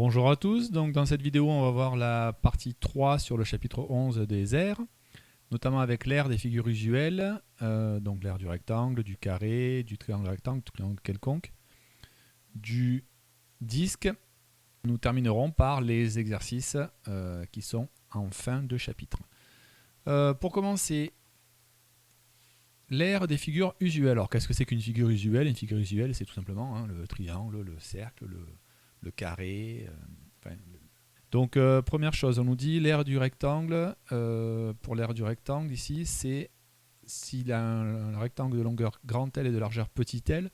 Bonjour à tous, donc dans cette vidéo on va voir la partie 3 sur le chapitre 11 des aires, notamment avec l'aire des figures usuelles, donc l'aire du rectangle, du carré, du triangle rectangle, du triangle quelconque, du disque. Nous terminerons par les exercices qui sont en fin de chapitre. Pour commencer, l'aire des figures usuelles. Alors qu'est-ce que c'est qu'une figure usuelle? Une figure usuelle, c'est tout simplement le triangle, le cercle, le carré. Donc première chose, on nous dit l'aire du rectangle. Pour l'aire du rectangle ici, c'est s'il a un rectangle de longueur grand L et de largeur petit l,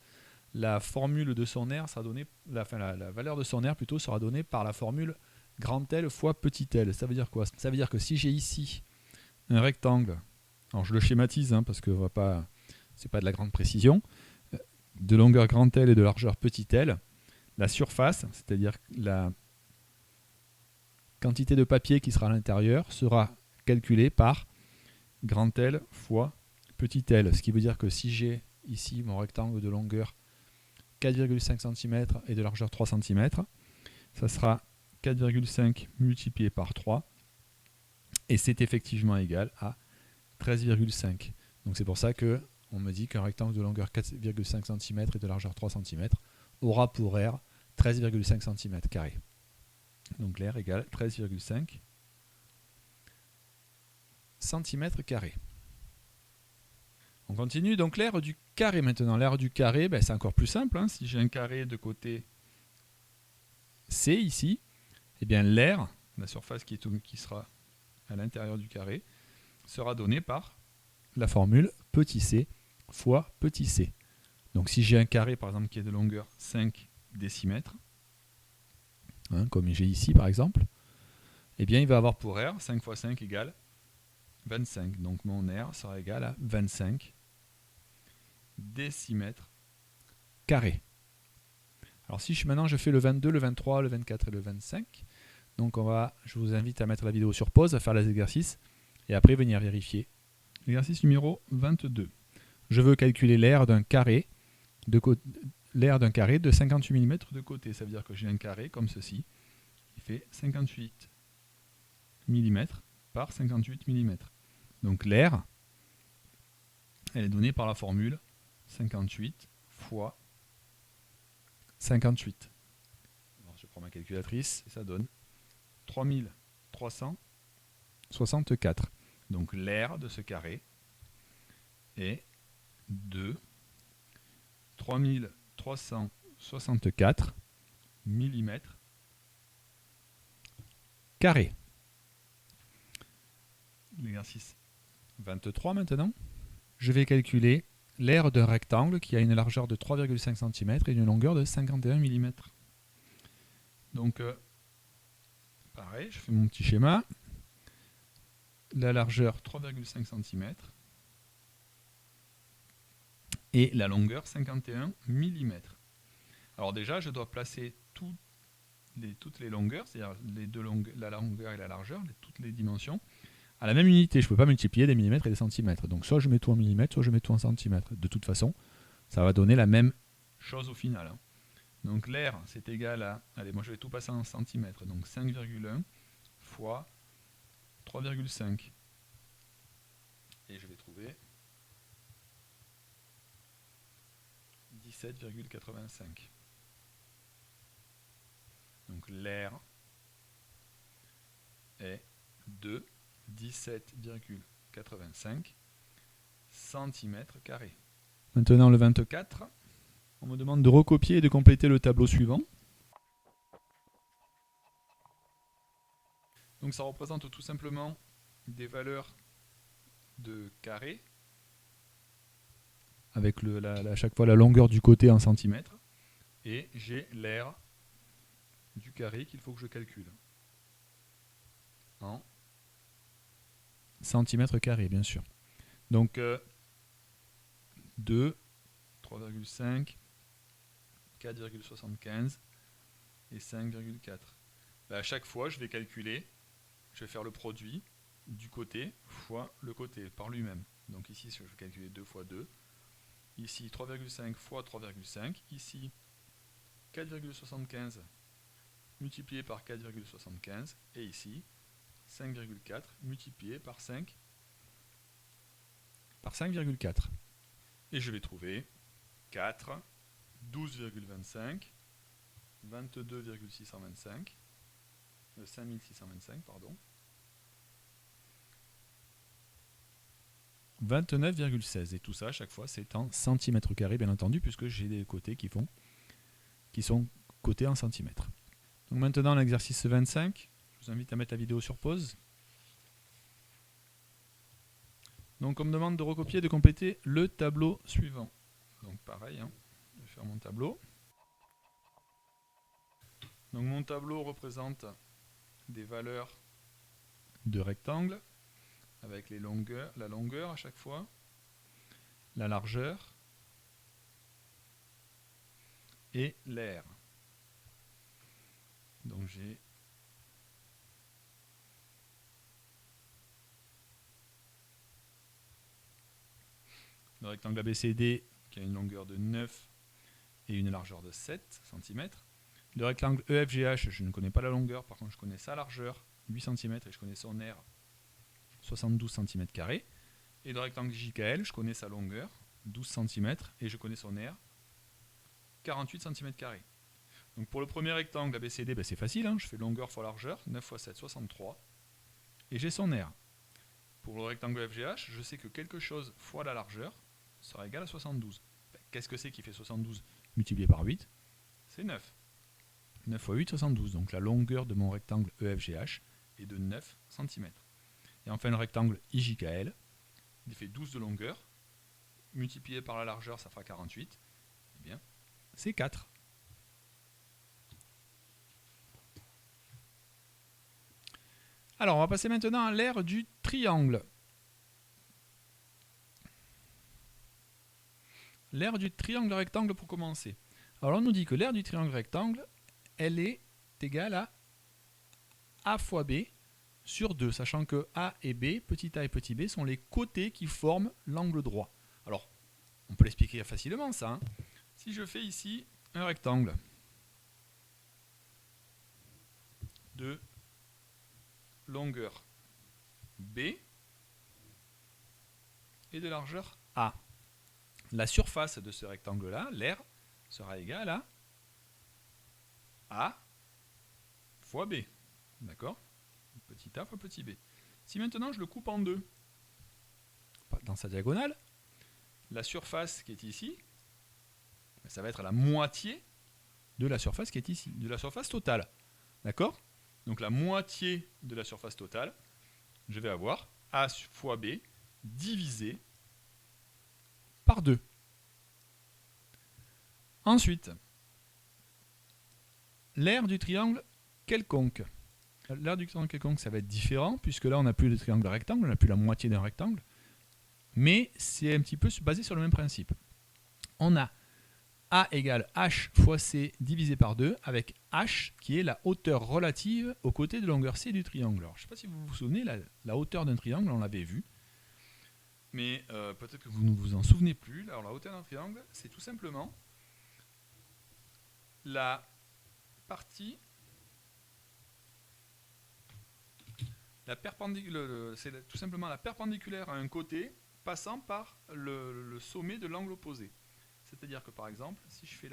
la formule de son aire sera donnée, la valeur de son aire plutôt sera donnée par la formule grand L fois petit l. Ça veut dire quoi? Ça veut dire que si j'ai ici un rectangle, alors je le schématise parce que c'est pas de la grande précision, de longueur grand L et de largeur petit l, la surface, c'est-à-dire la quantité de papier qui sera à l'intérieur, sera calculée par grand L fois petit l. Ce qui veut dire que si j'ai ici mon rectangle de longueur 4,5 cm et de largeur 3 cm, ça sera 4,5 multiplié par 3 et c'est effectivement égal à 13,5. Donc c'est pour ça que on me dit qu'un rectangle de longueur 4,5 cm et de largeur 3 cm aura pour aire 13,5 cm². Donc l'aire égale 13,5 cm². On continue, donc l'aire du carré maintenant. L'aire du carré, c'est encore plus simple. Si j'ai un carré de côté C ici, eh bien l'aire, la surface qui sera à l'intérieur du carré, sera donnée par la formule petit c fois petit c. Donc si j'ai un carré par exemple qui est de longueur 5 décimètres, comme j'ai ici par exemple, eh bien il va avoir pour aire 5 fois 5 égale 25. Donc mon aire sera égal à 25 décimètres carrés. Alors si maintenant je fais le 22, le 23, le 24 et le 25, donc je vous invite à mettre la vidéo sur pause, à faire les exercices et après venir vérifier. Exercice numéro 22. Je veux calculer l'aire d'un carré de 58 mm de côté. Ça veut dire que j'ai un carré comme ceci, qui fait 58 mm par 58 mm. Donc l'aire, elle est donnée par la formule 58 fois 58. Alors je prends ma calculatrice et ça donne 3364. Donc l'aire de ce carré est de 3364 mm carrés. L'exercice 23 maintenant. Je vais calculer l'aire d'un rectangle qui a une largeur de 3,5 cm et une longueur de 51 mm. Donc, pareil, je fais mon petit schéma. La largeur 3,5 cm et la longueur 51 mm. Alors déjà, je dois placer toutes les longueurs, c'est-à-dire la longueur et la largeur, toutes les dimensions, à la même unité. Je ne peux pas multiplier des millimètres et des centimètres. Donc soit je mets tout en millimètres, soit je mets tout en centimètres. De toute façon, ça va donner la même chose au final. Donc l'aire, c'est égal à... Allez, moi je vais tout passer en centimètres. Donc 5,1 fois 3,5. Et je vais trouver 17,85. Donc l'aire est de 17,85 cm². Maintenant le 24, on me demande de recopier et de compléter le tableau suivant. Donc ça représente tout simplement des valeurs de carré, avec à chaque fois la longueur du côté en centimètres, et j'ai l'aire du carré qu'il faut que je calcule en centimètres carrés, bien sûr. Donc 2, 3,5, 4,75 et 5,4. À chaque fois, je vais calculer, je vais faire le produit du côté fois le côté par lui-même. Donc ici, je vais calculer 2 fois 2. Ici, 3,5 fois 3,5. Ici, 4,75 multiplié par 4,75 et ici 5,4 multiplié par 5 par 5,4. Et je vais trouver 4, 12,25, 22,625, 5625, pardon, 29,16. Et tout ça, à chaque fois, c'est en centimètres carrés, bien entendu, puisque j'ai des côtés qui sont cotés en centimètres. Donc maintenant, l'exercice 25, je vous invite à mettre la vidéo sur pause. Donc on me demande de recopier et de compléter le tableau suivant. Donc pareil, hein, je vais faire mon tableau. Donc mon tableau représente des valeurs de rectangle avec les longueurs, la longueur à chaque fois, la largeur et l'aire. Donc j'ai le rectangle ABCD qui a une longueur de 9 et une largeur de 7 cm. Le rectangle EFGH, je ne connais pas la longueur, par contre je connais sa largeur, 8 cm, et je connais son aire, 72 cm². Et le rectangle JKL, je connais sa longueur, 12 cm, et je connais son aire, 48 cm². Donc pour le premier rectangle ABCD, ben c'est facile, hein, je fais longueur fois largeur, 9 fois 7, 63, et j'ai son aire. Pour le rectangle FGH, je sais que quelque chose fois la largeur sera égal à 72. Ben, qu'est-ce que c'est qui fait 72 multiplié par 8? C'est 9. 9 fois 8, 72. Donc la longueur de mon rectangle EFGH est de 9 cm. Et enfin le rectangle IJKL, il fait 12 de longueur, multiplié par la largeur, ça fera 48. Eh bien, c'est 4. Alors, on va passer maintenant à l'aire du triangle. L'aire du triangle rectangle pour commencer. Alors, on nous dit que l'aire du triangle rectangle, elle est égale à A fois B sur 2, sachant que A et B, petit a et petit b, sont les côtés qui forment l'angle droit. Alors, on peut l'expliquer facilement, ça. Hein. Si je fais ici un rectangle de longueur B et de largeur A, la surface de ce rectangle-là, l'aire, sera égale à A fois B. D'accord? Petit a fois petit b. Si maintenant je le coupe en deux, dans sa diagonale, la surface qui est ici, ça va être la moitié de la surface qui est ici, de la surface totale. D'accord? Donc la moitié de la surface totale, je vais avoir A fois B divisé par 2. Ensuite, l'aire du triangle quelconque. L'aire du triangle quelconque, ça va être différent, puisque là, on n'a plus le triangle rectangle, on n'a plus la moitié d'un rectangle, mais c'est un petit peu basé sur le même principe. On a A égale H fois C divisé par 2, avec H qui est la hauteur relative aux côtés de longueur C du triangle. Alors, je ne sais pas si vous vous souvenez, la hauteur d'un triangle, on l'avait vu, mais peut-être que vous ne vous en souvenez plus. Alors, la hauteur d'un triangle, c'est tout simplement la partie... c'est tout simplement la perpendiculaire à un côté passant par le sommet de l'angle opposé. C'est-à-dire que par exemple, si je fais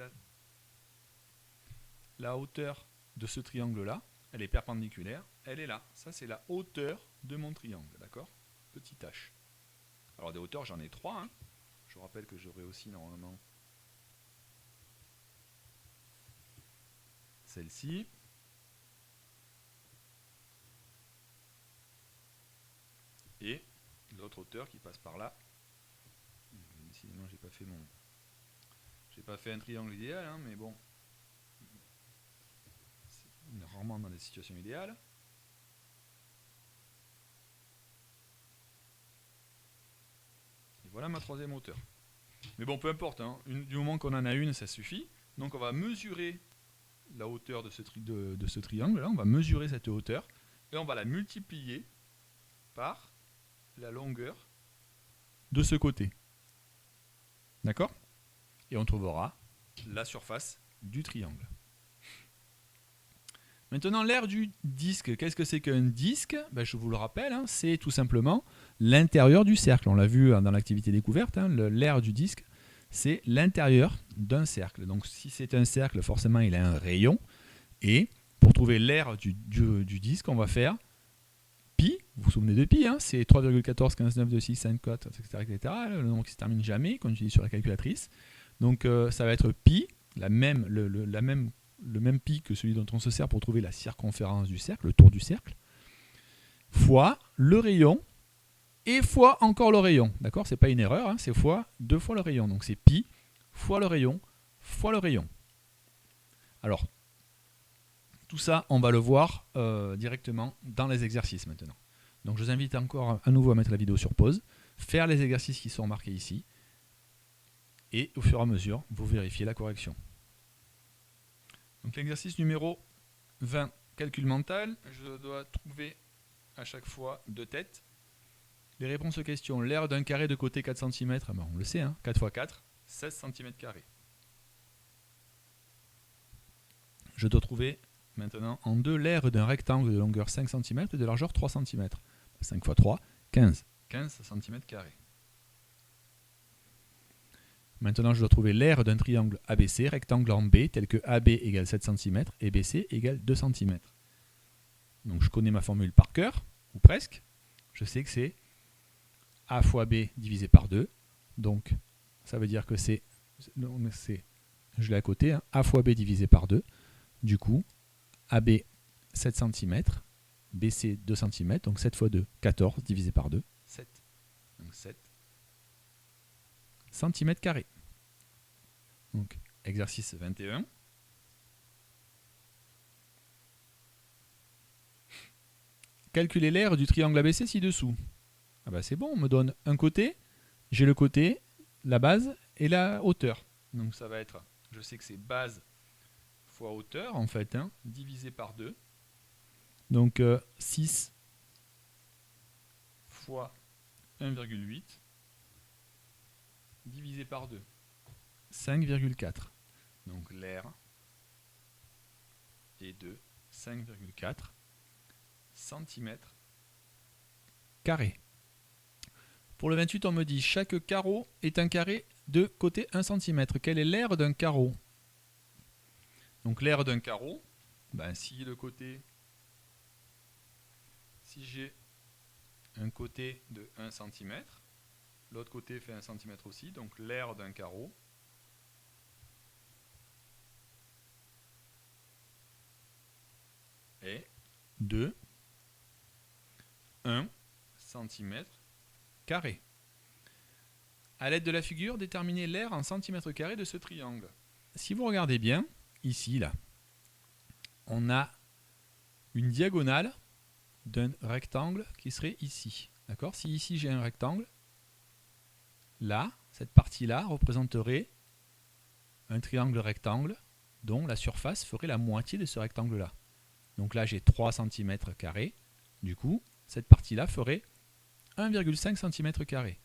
la hauteur de ce triangle-là, elle est perpendiculaire, elle est là. Ça, c'est la hauteur de mon triangle, d'accord? Petit h. Alors des hauteurs, j'en ai 3. Hein. Je vous rappelle que j'aurai aussi normalement celle-ci. Et l'autre hauteur qui passe par là. Décidément, j'ai pas fait un triangle idéal, hein, mais bon, c'est rarement dans des situations idéales. Et voilà ma troisième hauteur. Mais bon, peu importe, hein, du moment qu'on en a une, ça suffit. Donc on va mesurer la hauteur de ce triangle, là, on va mesurer cette hauteur, et on va la multiplier par la longueur de ce côté. D'accord? Et on trouvera la surface du triangle. Maintenant, l'aire du disque. Qu'est-ce que c'est qu'un disque? Ben, je vous le rappelle, hein, c'est tout simplement l'intérieur du cercle. On l'a vu dans l'activité découverte, hein, l'aire du disque, c'est l'intérieur d'un cercle. Donc si c'est un cercle, forcément il a un rayon. Et pour trouver l'aire du disque, on va faire pi. Vous vous souvenez de pi, hein, c'est 3,14, 15, 9, 2, 6, 5, 4, etc., etc. Le nombre qui ne se termine jamais, qu'on utilise sur la calculatrice. Donc ça va être pi, le même pi que celui dont on se sert pour trouver la circonférence du cercle, le tour du cercle, fois le rayon, et fois encore le rayon. D'accord? C'est pas une erreur, hein, c'est fois 2 fois le rayon. Donc c'est pi fois le rayon fois le rayon. Alors, tout ça, on va le voir directement dans les exercices maintenant. Donc je vous invite encore à nouveau à mettre la vidéo sur pause, faire les exercices qui sont marqués ici, et au fur et à mesure, vous vérifiez la correction. Donc l'exercice numéro 20, calcul mental, je dois trouver à chaque fois de tête les réponses aux questions. L'aire d'un carré de côté 4 cm, ben on le sait, hein, 4 x 4, 16 cm². Je dois trouver maintenant en deux l'aire d'un rectangle de longueur 5 cm et de largeur 3 cm. 5 x 3, 15. 15 cm². Maintenant, je dois trouver l'aire d'un triangle ABC, rectangle en B, tel que AB égale 7 cm et BC égale 2 cm. Donc je connais ma formule par cœur, ou presque. Je sais que c'est A fois B divisé par 2. Donc ça veut dire que c'est, je l'ai à côté, hein, A fois B divisé par 2. Du coup, AB 7 cm, BC 2 cm, donc 7 fois 2, 14 divisé par 2, 7. Donc 7 cm². Donc, exercice 21. Calculer l'aire du triangle ABC ci-dessous. Ah bah c'est bon, on me donne un côté, j'ai le côté, la base et la hauteur. Donc ça va être, je sais que c'est base fois hauteur en fait, hein, divisé par 2. Donc 6 fois 1,8 divisé par 2. 5,4. Donc l'aire est de 5,4 cm². Pour le 28, on me dit chaque carreau est un carré de côté 1 cm. Quelle est l'aire d'un carreau? Donc l'aire d'un carreau, ben, si j'ai un côté de 1 cm, l'autre côté fait 1 cm aussi, donc l'aire d'un carreau est de 1 cm². À l'aide de la figure, déterminez l'aire en centimètres carrés de ce triangle. Si vous regardez bien, ici, là, on a une diagonale d'un rectangle qui serait ici. D'accord? Si ici j'ai un rectangle, là, cette partie-là représenterait un triangle rectangle dont la surface ferait la moitié de ce rectangle-là. Donc là, j'ai 3 cm². Du coup, cette partie-là ferait 1,5 cm².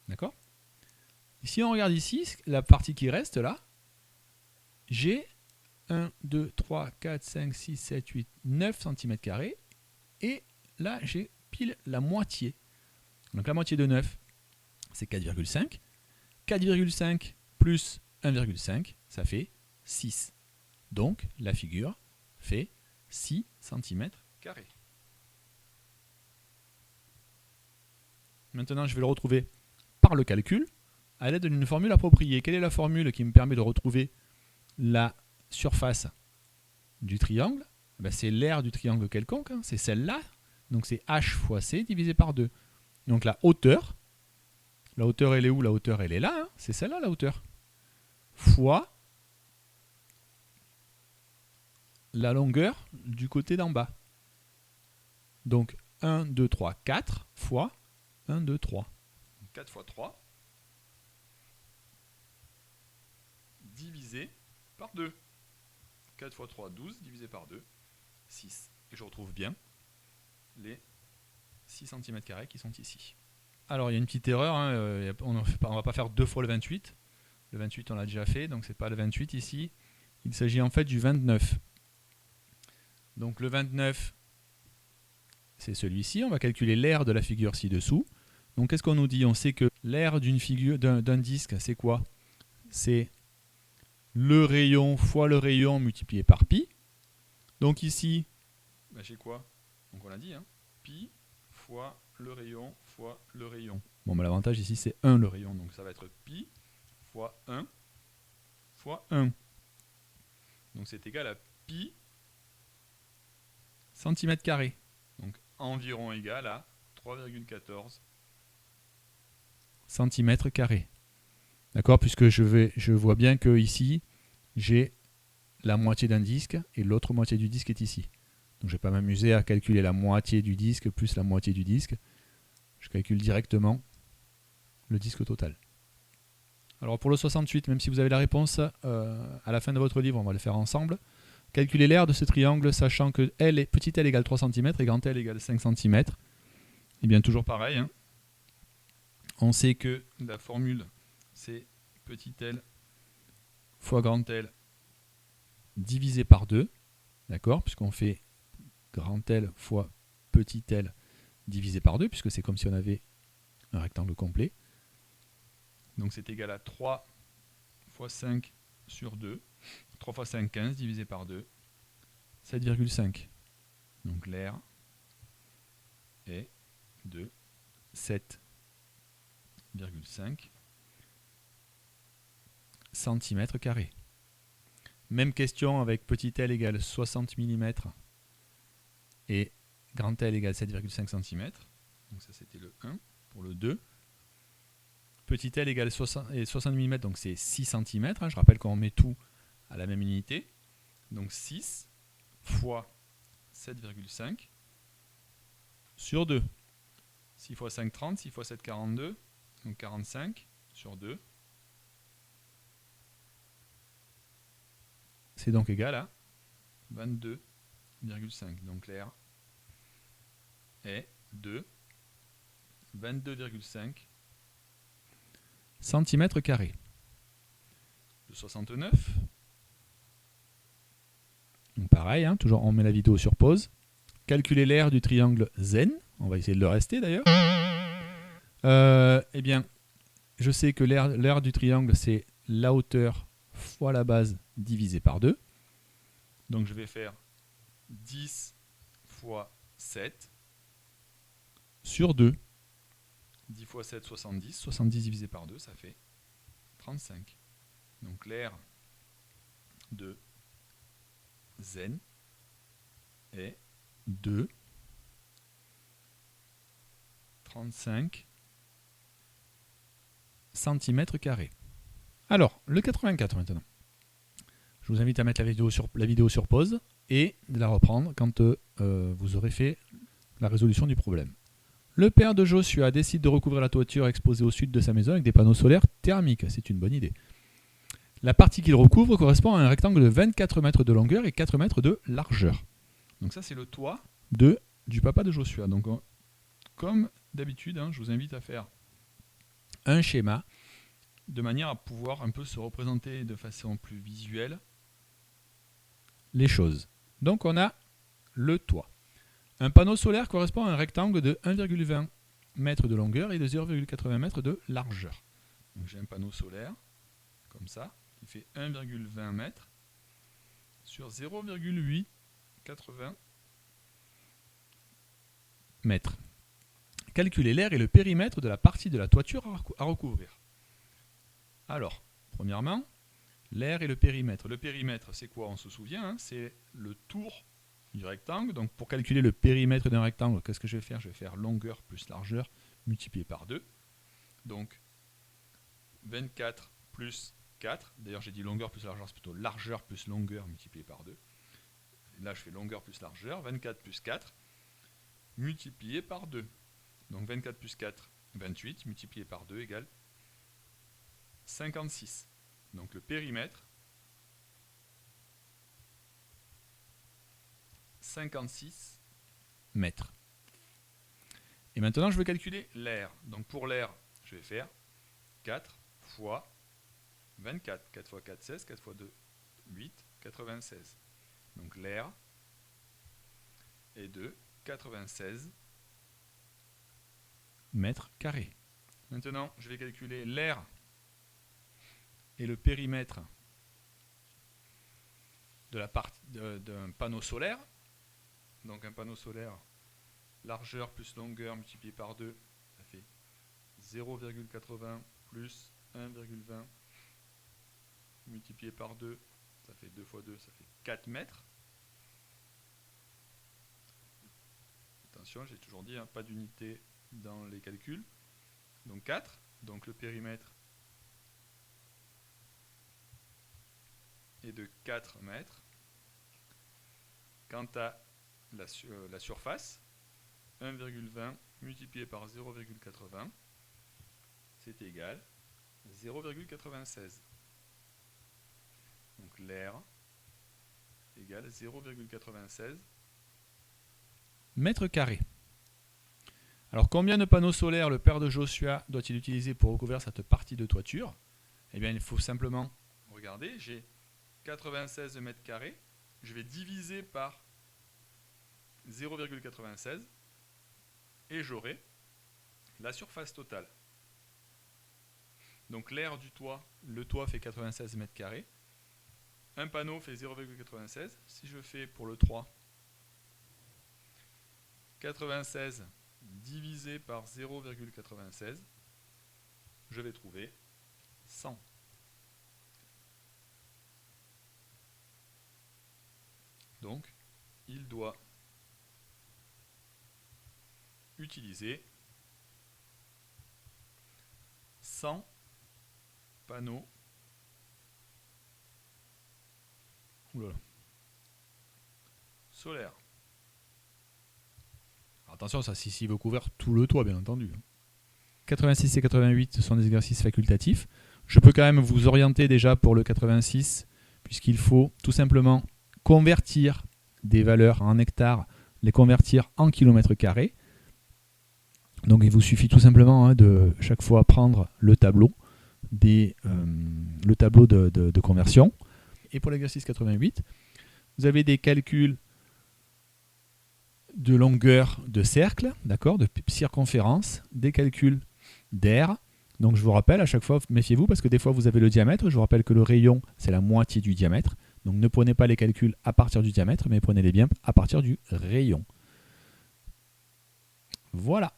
D'accord? Si on regarde ici, la partie qui reste là, j'ai 1, 2, 3, 4, 5, 6, 7, 8, 9 cm². Et là, j'ai pile la moitié. Donc la moitié de 9, c'est 4,5. 4,5 plus 1,5, ça fait 6. Donc la figure fait 6 cm². Maintenant, je vais le retrouver par le calcul à l'aide d'une formule appropriée. Quelle est la formule qui me permet de retrouver la surface du triangle? Ben, c'est l'aire du triangle quelconque, hein, c'est celle-là. Donc c'est h fois c divisé par 2. Donc la hauteur elle est où? La hauteur elle est là, hein, c'est celle-là la hauteur. Fois la longueur du côté d'en bas. Donc 1, 2, 3, 4 fois 1, 2, 3. 4 fois 3 divisé par 2. 4 fois 3, 12, divisé par 2, 6. Et je retrouve bien les 6 cm² qui sont ici. Alors il y a une petite erreur, hein, on ne va pas faire 2 fois le 28. Le 28 on l'a déjà fait, donc c'est pas le 28 ici. Il s'agit en fait du 29. Donc le 29, c'est celui-ci. On va calculer l'aire de la figure ci-dessous. Donc qu'est-ce qu'on nous dit? On sait que l'aire d'un disque, c'est quoi? C'est le rayon fois le rayon multiplié par pi. Donc ici, ben j'ai quoi? Donc on l'a dit, hein, pi fois le rayon fois le rayon. Bon, ben l'avantage ici, c'est 1 le rayon. Donc ça va être pi fois 1 fois 1. Donc c'est égal à pi centimètres carrés. Donc environ égal à 3,14 centimètres carrés. D'accord? Puisque je vois bien que ici, j'ai la moitié d'un disque et l'autre moitié du disque est ici. Donc je ne vais pas m'amuser à calculer la moitié du disque plus la moitié du disque. Je calcule directement le disque total. Alors pour le 68, même si vous avez la réponse à la fin de votre livre, on va le faire ensemble. Calculez l'aire de ce triangle, sachant que petit l égale 3 cm et grand L égale 5 cm. Et bien toujours pareil, hein. On sait que la formule, c'est petit l fois grand L divisé par 2. D'accord? Puisqu'on fait grand L fois petit l divisé par 2, puisque c'est comme si on avait un rectangle complet. Donc c'est égal à 3 fois 5 sur 2. 3 fois 5, 15, divisé par 2, 7,5. Donc l'aire est de 7,5 cm². Même question avec petit l égale 60 mm et grand L égale 7,5 cm. Donc ça c'était le 1. Pour le 2, petit l égale 60 mm, donc c'est 6 cm. Hein. Je rappelle qu'on met tout à la même unité. Donc 6 fois 7,5 sur 2. 6 fois 5, 30. 6 fois 7, 42. Donc 45 sur 2. C'est donc égal à 22,5. Donc l'aire est de 22,5 cm². Le 69. Donc pareil, hein, toujours on met la vidéo sur pause. Calculer l'aire du triangle zen. On va essayer de le rester d'ailleurs. Eh bien, je sais que l'aire du triangle, c'est la hauteur fois la base divisé par 2. Donc je vais faire 10 fois 7 sur 2. 10 fois 7, 70. 70 divisé par 2, ça fait 35. Donc l'aire de zen est de 35 cm². Alors, le 84 maintenant. Je vous invite à mettre la vidéo sur pause et de la reprendre quand vous aurez fait la résolution du problème. Le père de Joshua décide de recouvrir la toiture exposée au sud de sa maison avec des panneaux solaires thermiques. C'est une bonne idée. La partie qu'il recouvre correspond à un rectangle de 24 mètres de longueur et 4 mètres de largeur. Donc ça, c'est le toit du papa de Joshua. Donc, comme d'habitude, hein, je vous invite à faire un schéma de manière à pouvoir un peu se représenter de façon plus visuelle les choses. Donc, on a le toit. Un panneau solaire correspond à un rectangle de 1,20 m de longueur et de 0,80 m de largeur. Donc, j'ai un panneau solaire, comme ça, qui fait 1,20 m sur 0,880 m. Calculez l'aire et le périmètre de la partie de la toiture à recouvrir. Alors, premièrement, l'aire et le périmètre. Le périmètre, c'est quoi? On se souvient, hein, c'est le tour du rectangle. Donc, pour calculer le périmètre d'un rectangle, qu'est-ce que je vais faire? Je vais faire longueur plus largeur multiplié par 2. Donc, 24 plus 4. D'ailleurs, j'ai dit longueur plus largeur, c'est plutôt largeur plus longueur multiplié par 2. Là, je fais longueur plus largeur. 24 plus 4 multiplié par 2. Donc 24 plus 4, 28, multiplié par 2 égale 56. Donc le périmètre, 56 mètres. Et maintenant, je vais calculer l'aire. Donc pour l'aire, je vais faire 4 fois 24. 4 fois 4, 16. 4 fois 2, 8. 96. Donc l'aire de 96 mètres carrés. Maintenant, je vais calculer l'aire et le périmètre de la partie d'un panneau solaire. Donc un panneau solaire, largeur plus longueur multiplié par 2, ça fait 0,80 plus 1,20 multiplié par 2, ça fait 2 fois 2, ça fait 4 mètres. Attention, j'ai toujours dit, hein, pas d'unité dans les calculs. Donc 4, donc le périmètre est de 4 mètres. Quant à la surface, 1,20 multiplié par 0,80, c'est égal à 0,96. Donc l'aire égale 0,96 mètres carrés. Alors combien de panneaux solaires le père de Joshua doit-il utiliser pour recouvrir cette partie de toiture? Eh bien il faut simplement regarder, j'ai 96 mètres carrés, je vais diviser par 0,96 et j'aurai la surface totale. Donc l'aire du toit, le toit fait 96 mètres carrés, un panneau fait 0,96, si je fais pour le 3, 96 divisé par 0,96, je vais trouver 100. Donc, il doit utiliser 100 panneaux solaires. Alors attention, ça c'est s'il veut couvrir tout le toit, bien entendu. 86 et 88 sont des exercices facultatifs. Je peux quand même vous orienter déjà pour le 86, puisqu'il faut tout simplement convertir des valeurs en hectares, les convertir en kilomètres carrés. Donc il vous suffit tout simplement de chaque fois prendre le tableau, de conversion. Et pour l'exercice 88, vous avez des calculs de longueur de cercle, d'accord, de circonférence, des calculs d'aire. Donc je vous rappelle à chaque fois, méfiez-vous parce que des fois vous avez le diamètre. Je vous rappelle que le rayon c'est la moitié du diamètre. Donc ne prenez pas les calculs à partir du diamètre, mais prenez-les bien à partir du rayon. Voilà.